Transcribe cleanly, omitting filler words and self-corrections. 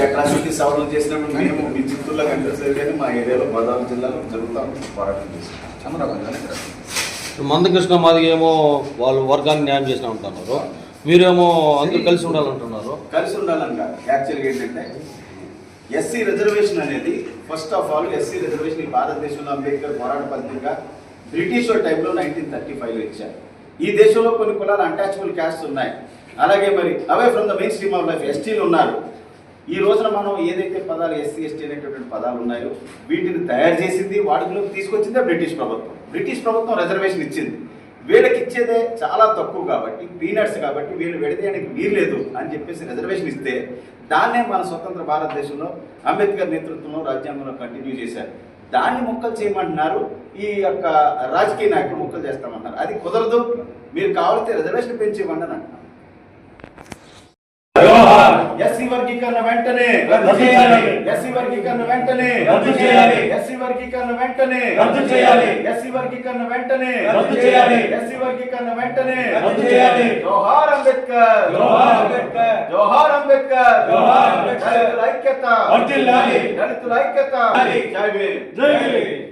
Atrocity సవరణ చేసినప్పుడు మేము మీ చిత్తూరులో కనిపిస్తుంది కానీ మా ఏరియాలో గోదావరి జిల్లాలో జరుగుతాం పోరాటం చేస్తాం. చంద్రబాబు మందకృష్ణ మాదిగ ఏమో వాళ్ళు వర్గాన్ని న్యాయం చేసినా ఉంటున్నారు, మీరేమో అందరూ కలిసి ఉండాలంటున్నారు. కలిసి ఉండాలంట. యాక్చువల్గా ఏంటంటే ఎస్సీ రిజర్వేషన్ అనేది first of all SC reservation ఈ భారతదేశంలో అంబేద్కర్ పోరాట పత్రిక బ్రిటిష్ టైంలో 1935లో ఇచ్చారు. ఈ దేశంలో కొన్ని కులాలు అన్టాచబుల్ క్యాస్ట్ ఉన్నాయి. అలాగే మరి away from the main stream of life ఎస్టీలు ఉన్నారు. ఈ రోజున మనం ఏదైతే పదాలు ఎస్సీ ఎస్టీ అనేటటువంటి పదాలు ఉన్నాయో వీటిని తయారు చేసింది వాటిలోకి తీసుకొచ్చిందే బ్రిటిష్ ప్రభుత్వం. బ్రిటిష్ ప్రభుత్వం రిజర్వేషన్ ఇచ్చింది. వీళ్ళకి ఇచ్చేదే చాలా తక్కువ కాబట్టి, పీనట్స్ కాబట్టి వీళ్ళు విడదీయడానికి వీల్లేదు అని చెప్పేసి రిజర్వేషన్ ఇస్తే దాన్నే మన స్వతంత్ర భారతదేశంలో అంబేద్కర్ నేతృత్వంలో రాజ్యాంగంలో కంటిన్యూ చేశారు. దాన్ని ముక్కలు చేయమంటున్నారు. ఈ యొక్క రాజకీయ నాయకులు ముక్కలు చేస్తామంటున్నారు. అది కుదరదు. మీరు కావాలంటే రిజర్వేషన్ పెంచి ఇవ్వండి అని అంటున్నారు. ఎస్సీ వర్గీకరణ వెంటనే రద్దు చేయాలి. ఎస్సీ వర్గీకరణ వెంటనే రద్దు చేయాలి. ఎస్సీ వర్గీకరణ వెంటనే రద్దు చేయాలి. ఎస్సీ వర్గీకరణ వెంటనే రద్దు చేయాలి. ఎస్సీ వర్గీకరణ వెంటనే రద్దు చేయాలి. జోహార్ అంబేద్కర్, జోహార్ అంబేద్కర్, జోహార్ అంబేద్కర్, జోహార్ అంబేద్కర్. దళితుల ఐక్యత వర్ధిల్లాలి. దళితుల ఐక్యత. జై భీమ్, జై భీమ్.